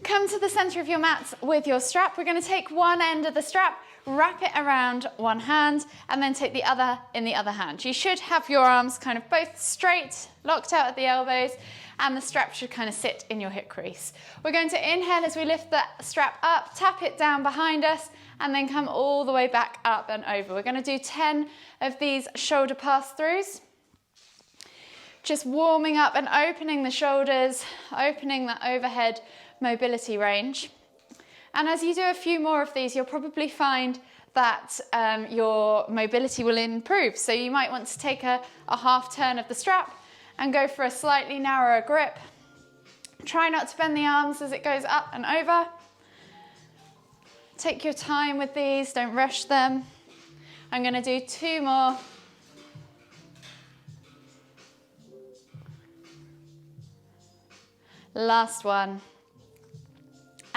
Come to the center of your mat with your strap. We're going to take one end of the strap, wrap it around one hand, and then take the other in the other hand. You should have your arms kind of both straight, locked out at the elbows, and the strap should kind of sit in your hip crease. We're going to inhale as we lift the strap up, tap it down behind us, and then come all the way back up and over. We're going to do 10 of these shoulder pass-throughs. Just warming up and opening the shoulders, opening that overhead mobility range. And as you do a few more of these, you'll probably find that your mobility will improve. So you might want to take a half turn of the strap and go for a slightly narrower grip. Try not to bend the arms as it goes up and over. Take your time with these, don't rush them. I'm going to do 2 more. Last one.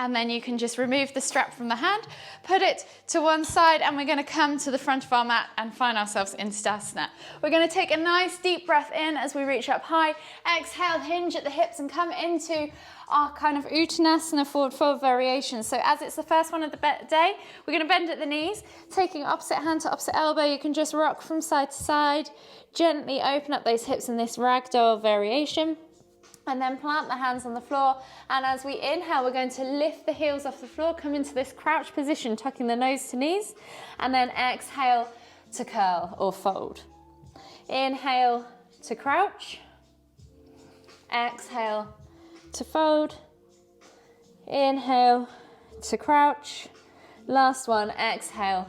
And then you can just remove the strap from the hand, put it to one side, and we're going to come to the front of our mat and find ourselves in Tadasana. We're going to take a nice deep breath in as we reach up high. Exhale, hinge at the hips and come into our kind of Uttanasana forward fold variation. So as it's the first one of the day, we're going to bend at the knees, taking opposite hand to opposite elbow. You can just rock from side to side, gently open up those hips in this ragdoll variation. And then plant the hands on the floor. And as we inhale, we're going to lift the heels off the floor, come into this crouch position, tucking the nose to knees, and then exhale to curl or fold. Inhale to crouch, exhale to fold, inhale to crouch, last one, exhale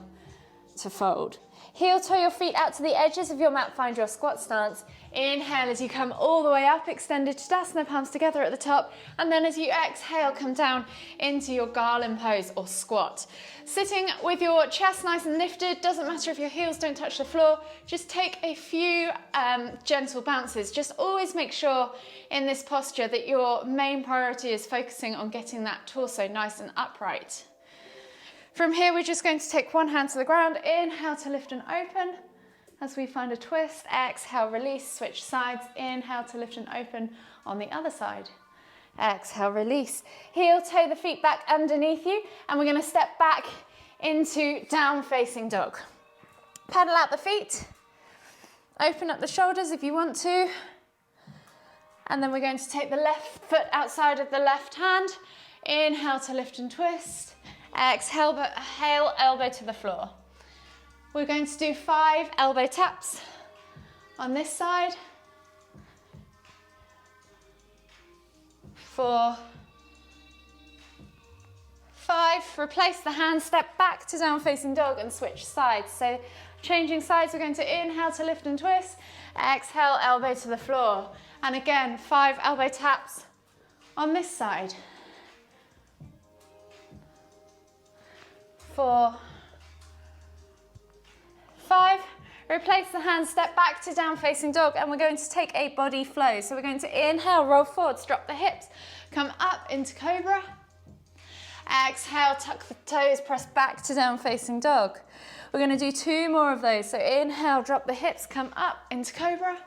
to fold. Heel toe your feet out to the edges of your mat, find your squat stance. Inhale as you come all the way up, extended Tadasana, palms together at the top. And then as you exhale, come down into your garland pose or squat. Sitting with your chest nice and lifted, doesn't matter if your heels don't touch the floor, just take a few gentle bounces. Just always make sure in this posture that your main priority is focusing on getting that torso nice and upright. From here, we're just going to take one hand to the ground, inhale to lift and open. As we find a twist, exhale, release, switch sides, inhale to lift and open on the other side. Exhale, release. Heel toe the feet back underneath you, and we're going to step back into down facing dog. Pedal out the feet, open up the shoulders if you want to, and then we're going to take the left foot outside of the left hand. Inhale to lift and twist. Exhale, elbow to the floor. We're going to do 5 elbow taps on this side. 4, 5, replace the hand, step back to down facing dog and switch sides. So changing sides, we're going to inhale to lift and twist, exhale, elbow to the floor. And again, 5 elbow taps on this side. 4, 5, replace the hand, step back to down facing dog, and we're going to take a body flow. So we're going to inhale, roll forwards, drop the hips, come up into cobra. Exhale, tuck the toes, press back to down facing dog. We're going to do 2 more of those. So inhale, drop the hips, come up into cobra.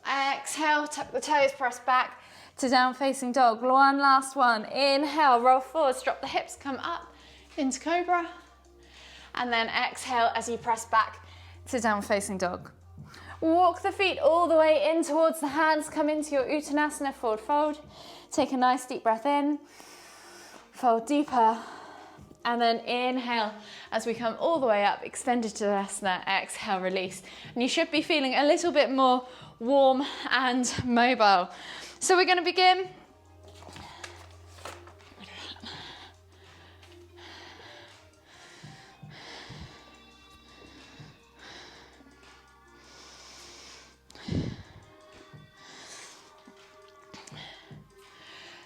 Exhale, tuck the toes, press back to down facing dog. One last one. Inhale, roll forwards, drop the hips, come up into cobra. And then exhale as you press back to down facing dog. Walk the feet all the way in towards the hands, come into your Uttanasana forward fold. Take a nice deep breath in, fold deeper, and then inhale as we come all the way up, extended Tadasana, exhale, release. And you should be feeling a little bit more warm and mobile. So we're going to begin.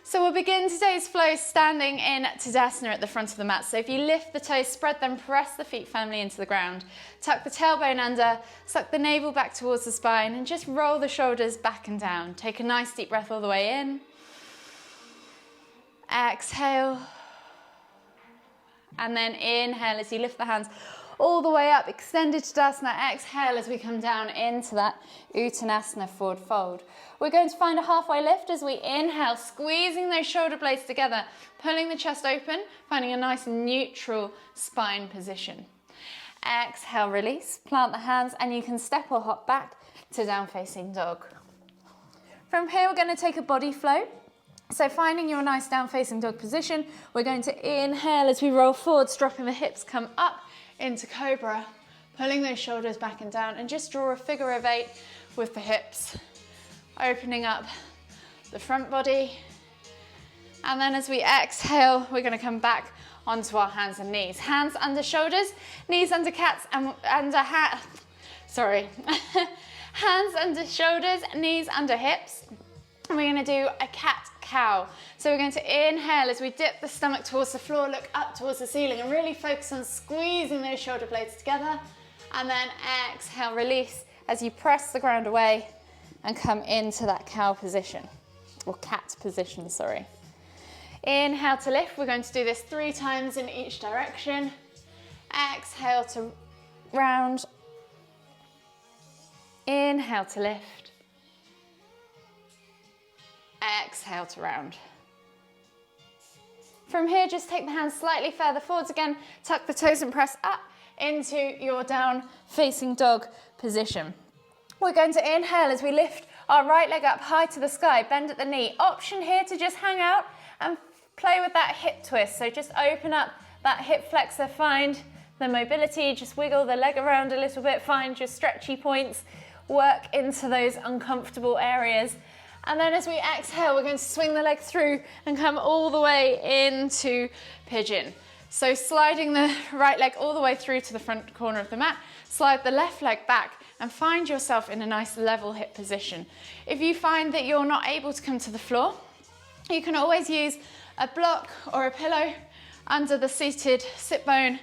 So we'll begin today's flow standing in Tadasana at the front of the mat. So if you lift the toes, spread them, press the feet firmly into the ground. Tuck the tailbone under, suck the navel back towards the spine, and just roll the shoulders back and down. Take a nice deep breath all the way in. Exhale. And then inhale as you lift the hands all the way up, extended Tadasana. Exhale as we come down into that Uttanasana forward fold. We're going to find a halfway lift as we inhale, squeezing those shoulder blades together, pulling the chest open, finding a nice neutral spine position. Exhale, release, plant the hands, and you can step or hop back to down facing dog. From here, we're going to take a body flow. So finding your nice down facing dog position, we're going to inhale as we roll forwards, dropping the hips, come up into cobra, pulling those shoulders back and down, and just draw a figure of 8 with the hips, opening up the front body. And then as we exhale, we're going to come back onto our hands and knees. Hands under shoulders, knees under cats, and hands under shoulders, knees under hips. And we're going to do a cat-cow. So we're going to inhale as we dip the stomach towards the floor, look up towards the ceiling, and really focus on squeezing those shoulder blades together. And then exhale, release as you press the ground away and come into that cow position, or cat position, sorry. Inhale to lift. We're going to do this 3 times in each direction. Exhale to round. Inhale to lift. Exhale to round. From here, just take the hands slightly further forwards again, tuck the toes and press up into your down facing dog position. We're going to inhale as we lift our right leg up high to the sky, bend at the knee. Option here to just hang out and play with that hip twist. So just open up that hip flexor, find the mobility, just wiggle the leg around a little bit, find your stretchy points, work into those uncomfortable areas. And then as we exhale, we're going to swing the leg through and come all the way into pigeon. So sliding the right leg all the way through to the front corner of the mat, slide the left leg back and find yourself in a nice level hip position. If you find that you're not able to come to the floor, you can always use a block or a pillow under the seated sit bone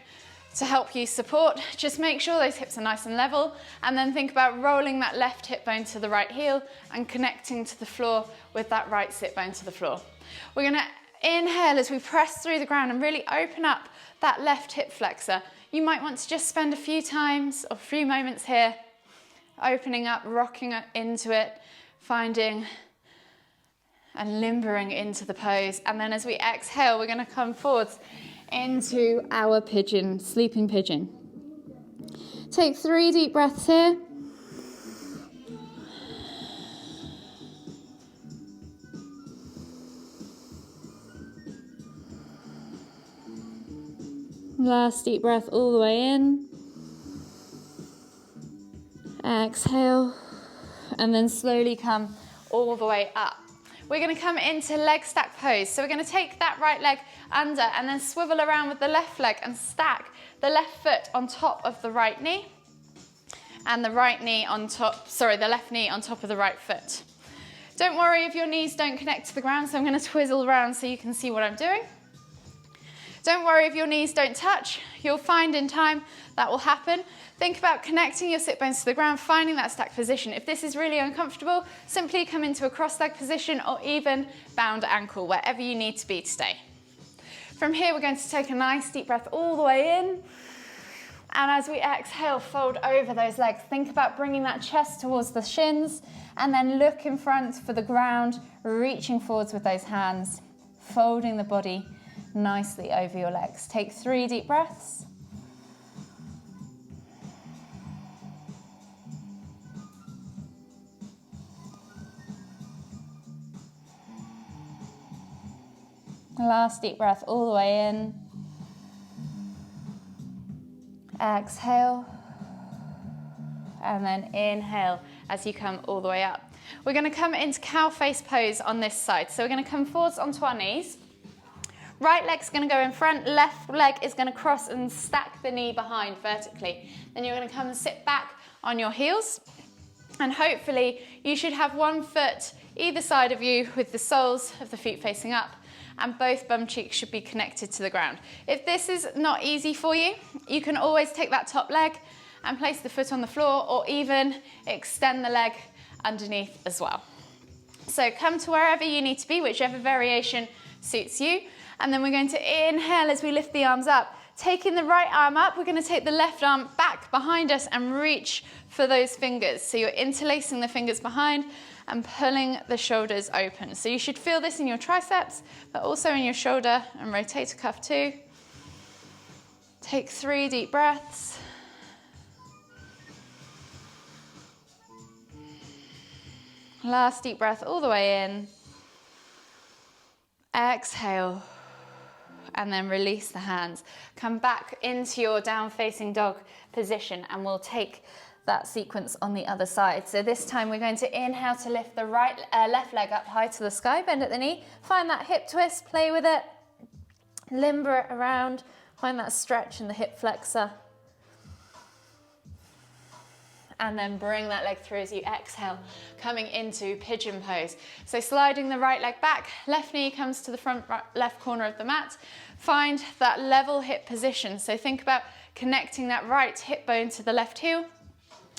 to help you support. Just make sure those hips are nice and level, and then think about rolling that left hip bone to the right heel and connecting to the floor with that right sit bone to the floor. We're gonna inhale as we press through the ground and really open up that left hip flexor. You might want to just spend a few times or a few moments here, opening up, rocking into it, finding and limbering into the pose. And then as we exhale, we're gonna come forwards into our pigeon, sleeping pigeon. Take 3 deep breaths here. Last deep breath all the way in. Exhale, and then slowly come all the way up. We're going to come into leg stack pose. So we're going to take that right leg under and then swivel around with the left leg and stack the left foot on top of the right knee and the right knee on top, the left knee on top of the right foot. Don't worry if your knees don't connect to the ground, so I'm going to twizzle around so you can see what I'm doing. Don't worry if your knees don't touch. You'll find in time that will happen. Think about connecting your sit bones to the ground, finding that stacked position. If this is really uncomfortable, simply come into a cross-leg position or even bound ankle, wherever you need to be to stay. From here, we're going to take a nice deep breath all the way in. And as we exhale, fold over those legs. Think about bringing that chest towards the shins and then look in front for the ground, reaching forwards with those hands, folding the body nicely over your legs. Take 3 deep breaths. Last deep breath all the way in. Exhale. And then inhale as you come all the way up. We're going to come into cow face pose on this side. So we're going to come forwards onto our knees. Right leg's going to go in front, left leg is going to cross and stack the knee behind vertically. Then you're going to come and sit back on your heels. And hopefully you should have one foot either side of you with the soles of the feet facing up, and both bum cheeks should be connected to the ground. If this is not easy for you, you can always take that top leg and place the foot on the floor, or even extend the leg underneath as well. So come to wherever you need to be, whichever variation suits you. And then we're going to inhale as we lift the arms up, taking the right arm up, we're going to take the left arm back behind us and reach for those fingers. So you're interlacing the fingers behind and pulling the shoulders open. So you should feel this in your triceps, but also in your shoulder, and rotator cuff too. Take 3 deep breaths. Last deep breath all the way in. Exhale. And then release the hands. Come back into your down facing dog position, and we'll take that sequence on the other side. So this time we're going to inhale to lift the left leg up high to the sky, bend at the knee, find that hip twist, play with it, limber it around, find that stretch in the hip flexor. And then bring that leg through as you exhale, coming into pigeon pose. So sliding the right leg back, left knee comes to the front left corner of the mat. Find that level hip position. So think about connecting that right hip bone to the left heel.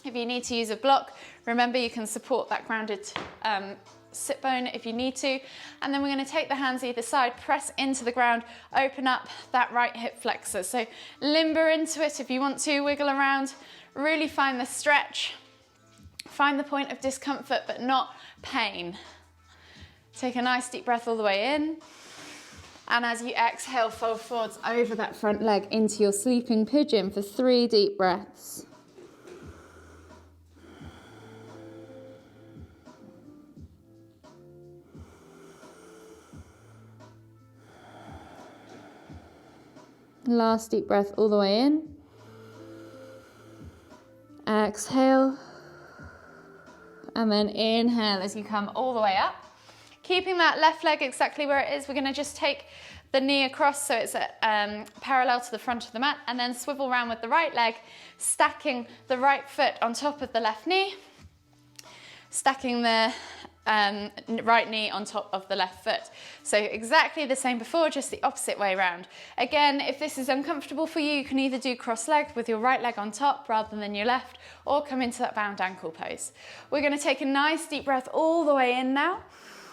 If you need to use a block, remember you can support that grounded sit bone if you need to. And then we're going to take the hands either side, press into the ground, open up that right hip flexor. So limber into it if you want to, wiggle around. Really find the stretch, find the point of discomfort but not pain. Take a nice deep breath all the way in, and as you exhale, fold forwards over that front leg into your sleeping pigeon for 3 deep breaths. Last deep breath all the way in. Exhale, and then inhale as you come all the way up. Keeping that left leg exactly where it is, we're going to just take the knee across so it's parallel to the front of the mat, and then swivel around with the right leg, stacking the right foot on top of the left knee, stacking the right knee on top of the left foot. So exactly the same before, just the opposite way around. Again, if this is uncomfortable for you, you can either do cross-legged with your right leg on top rather than your left, or come into that bound ankle pose. We're going to take a nice deep breath all the way in now,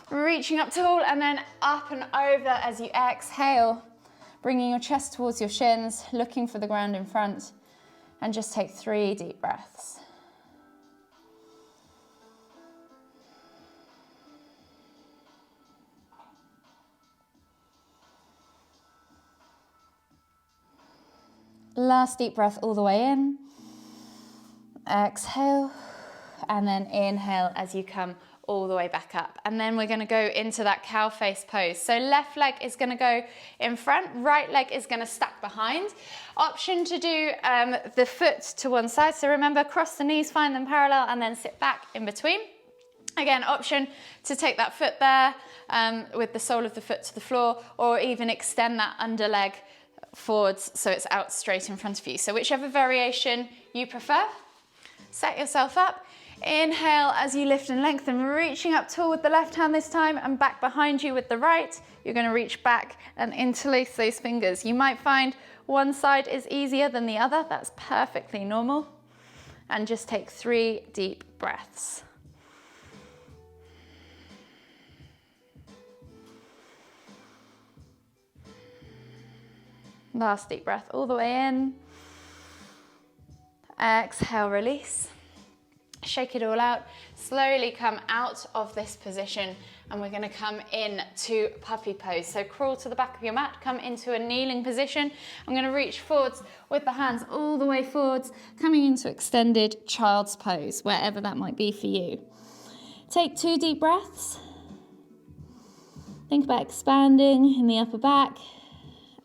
reaching up tall and then up and over as you exhale, bringing your chest towards your shins, looking for the ground in front, and just take 3 deep breaths. Last deep breath all the way in. Exhale, and then inhale as you come all the way back up. And then we're going to go into that cow face pose. So left leg is going to go in front, right leg is going to stack behind. Option to do the foot to one side. So remember, cross the knees, find them parallel, and then sit back in between. Again, option to take that foot there with the sole of the foot to the floor, or even extend that under leg forwards so it's out straight in front of you. So whichever variation you prefer, set yourself up. Inhale as you lift and lengthen, reaching up tall with the left hand this time, and back behind you with the right. You're going to reach back and interlace those fingers. You might find one side is easier than the other. That's perfectly normal. And just take 3 deep breaths. Last deep breath all the way in. Exhale, release. Shake it all out. Slowly come out of this position, and we're going to come in to puppy pose. So crawl to the back of your mat, come into a kneeling position. I'm going to reach forwards with the hands all the way forwards, coming into extended child's pose, wherever that might be for you. Take 2 deep breaths. Think about expanding in the upper back.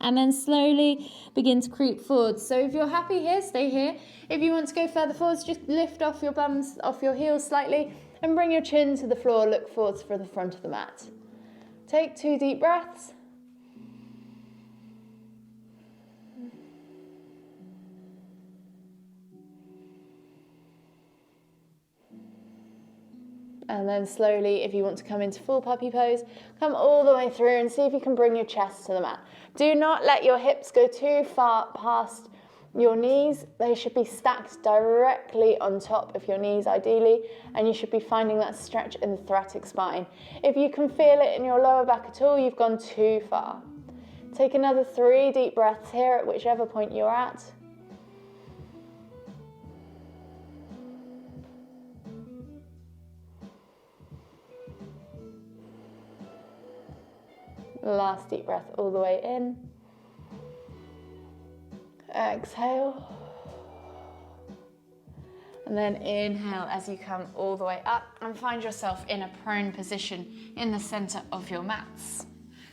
And then slowly begin to creep forwards. So if you're happy here, stay here. If you want to go further forwards, just lift off your bums, off your heels slightly, and bring your chin to the floor, look forwards for the front of the mat. Take 2 deep breaths. And then slowly, if you want to come into full puppy pose, come all the way through and see if you can bring your chest to the mat. Do not let your hips go too far past your knees. They should be stacked directly on top of your knees ideally, and you should be finding that stretch in the thoracic spine. If you can feel it in your lower back at all, you've gone too far. Take another 3 deep breaths here at whichever point you're at. Last deep breath all the way in. Exhale. And then inhale as you come all the way up and find yourself in a prone position in the center of your mats.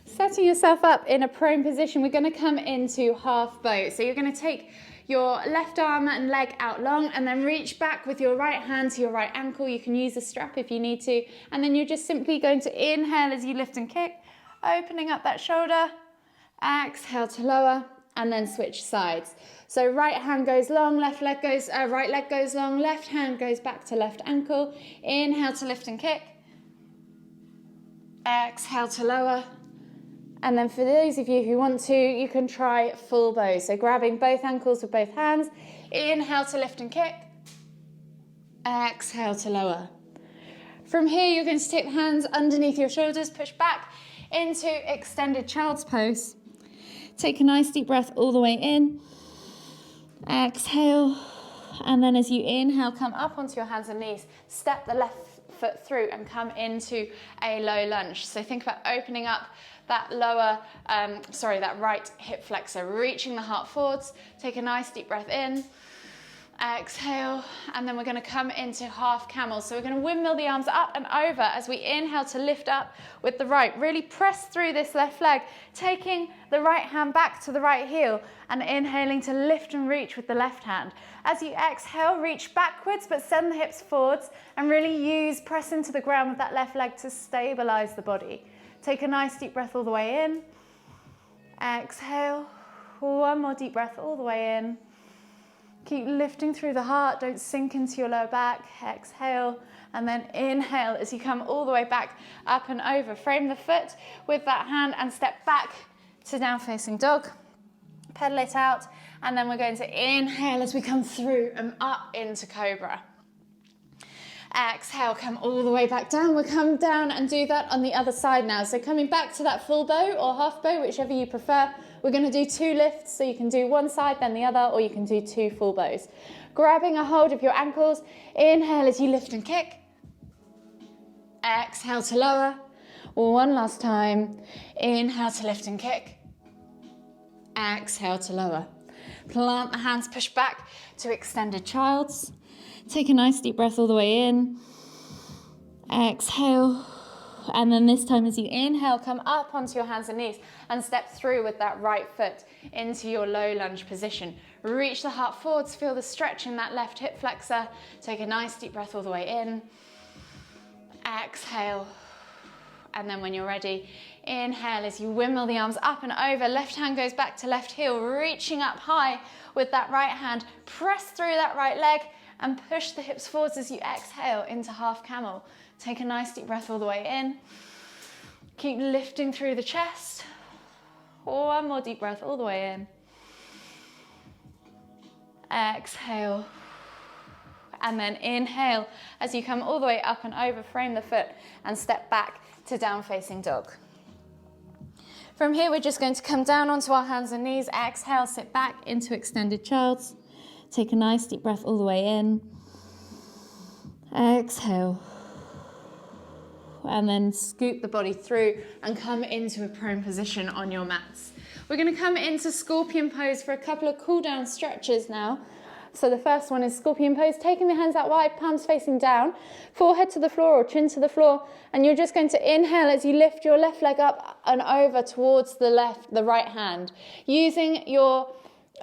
Setting yourself up in a prone position, we're going to come into half boat. So you're going to take your left arm and leg out long and then reach back with your right hand to your right ankle. You can use a strap if you need to. And then you're just simply going to inhale as you lift and kick, opening up that shoulder, exhale to lower, and then switch sides. So right hand goes long, right leg goes long, left hand goes back to left ankle. Inhale to lift and kick. Exhale to lower. And then for those of you who want to, you can try full bow. So grabbing both ankles with both hands. Inhale to lift and kick. Exhale to lower. From here, you're going to take the hands underneath your shoulders, push back into extended child's pose. Take a nice deep breath all the way in. Exhale. And then as you inhale, come up onto your hands and knees. Step the left foot through and come into a low lunge. So think about opening up that that right hip flexor, reaching the heart forwards. Take a nice deep breath in. Exhale, and then we're going to come into half camel. So we're going to windmill the arms up and over as we inhale to lift up with the right. Really press through this left leg, taking the right hand back to the right heel and inhaling to lift and reach with the left hand. As you exhale, reach backwards but send the hips forwards and really press into the ground with that left leg to stabilize the body. Take a nice deep breath all the way in. Exhale. One more deep breath all the way in. Keep lifting through the heart, don't sink into your lower back. Exhale, and then inhale as you come all the way back, up and over. Frame the foot with that hand and step back to down facing dog. Pedal it out, and then we're going to inhale as we come through and up into cobra. Exhale, come all the way back down. We'll come down and do that on the other side now. So coming back to that full bow or half bow, whichever you prefer. We're going to do 2 lifts, so you can do one side, then the other, or you can do 2 full bows. Grabbing a hold of your ankles, inhale as you lift and kick. Exhale to lower. One last time. Inhale to lift and kick. Exhale to lower. Plant the hands, push back to extended child's. Take a nice deep breath all the way in. Exhale. And then this time as you inhale, come up onto your hands and knees and step through with that right foot into your low lunge position. Reach the heart forwards, feel the stretch in that left hip flexor. Take a nice deep breath all the way in. Exhale. And then when you're ready, inhale as you windmill the arms up and over. Left hand goes back to left heel, reaching up high with that right hand. Press through that right leg and push the hips forwards as you exhale into half camel. Take a nice deep breath all the way in. Keep lifting through the chest. One more deep breath all the way in. Exhale. And then inhale as you come all the way up and over, frame the foot and step back to down facing dog. From here, we're just going to come down onto our hands and knees. Exhale, sit back into extended child's. Take a nice deep breath all the way in. Exhale. And then scoop the body through and come into a prone position on your mats. We're going to come into scorpion pose for a couple of cool down stretches now. So the first one is scorpion pose, taking the hands out wide, palms facing down, forehead to the floor or chin to the floor, and you're just going to inhale as you lift your left leg up and over towards the right hand. Using your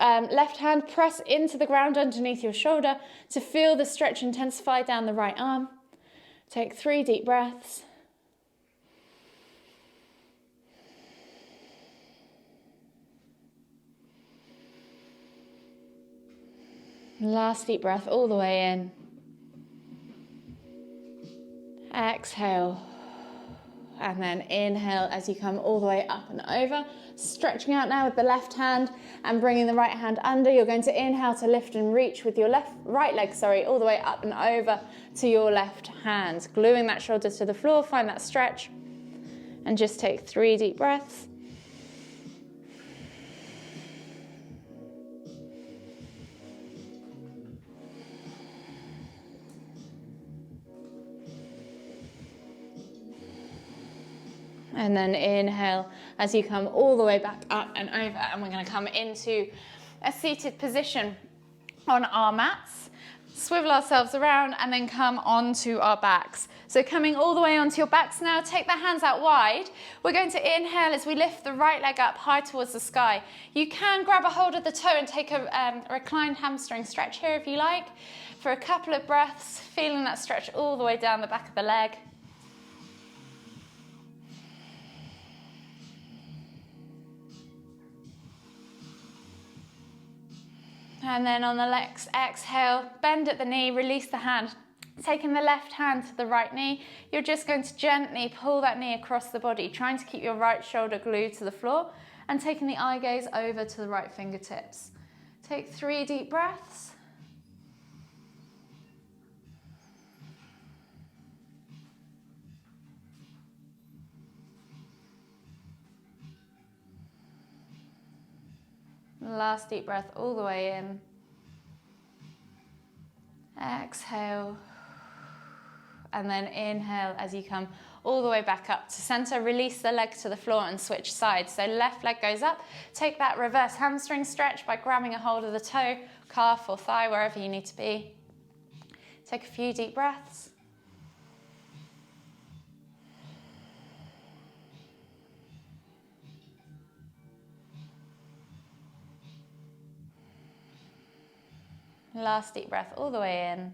left hand, press into the ground underneath your shoulder to feel the stretch intensify down the right arm. Take 3 deep breaths. Last deep breath all the way in. Exhale. And then inhale as you come all the way up and over. Stretching out now with the left hand and bringing the right hand under. You're going to inhale to lift and reach with your right leg, all the way up and over to your left hand. Gluing that shoulder to the floor, find that stretch. And just take 3 deep breaths. And then inhale as you come all the way back up and over, and we're going to come into a seated position on our mats. Swivel ourselves around and then come onto our backs. So coming all the way onto your backs now, take the hands out wide. We're going to inhale as we lift the right leg up high towards the sky. You can grab a hold of the toe and take a reclined hamstring stretch here if you like, for a couple of breaths, feeling that stretch all the way down the back of the leg. And then on the next exhale, bend at the knee, release the hand. Taking the left hand to the right knee, you're just going to gently pull that knee across the body, trying to keep your right shoulder glued to the floor, and taking the eye gaze over to the right fingertips. Take 3 deep breaths. Last deep breath all the way in. Exhale. And then inhale as you come all the way back up to center. Release the leg to the floor and switch sides. So left leg goes up. Take that reverse hamstring stretch by grabbing a hold of the toe, calf or thigh, wherever you need to be. Take a few deep breaths. Last deep breath all the way in.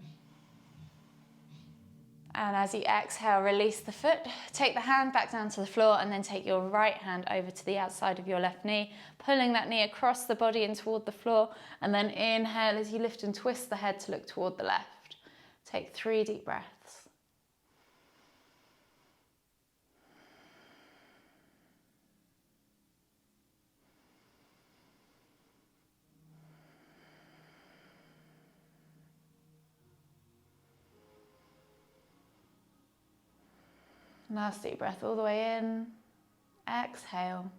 And as you exhale, release the foot. Take the hand back down to the floor and then take your right hand over to the outside of your left knee, pulling that knee across the body and toward the floor. And then inhale as you lift and twist the head to look toward the left. Take 3 deep breaths. Last deep breath all the way in, exhale,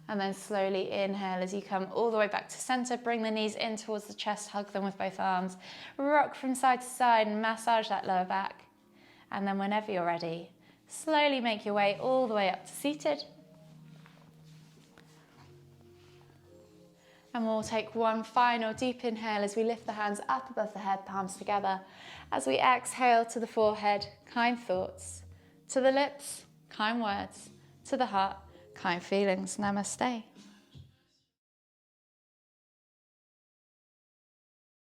and then slowly inhale as you come all the way back to center. Bring the knees in towards the chest, hug them with both arms, rock from side to side and massage that lower back. And then whenever you're ready, slowly make your way all the way up to seated. And we'll take one final deep inhale as we lift the hands up above the head, palms together. As we exhale to the forehead, kind thoughts. To the lips, kind words. To the heart, kind feelings. Namaste.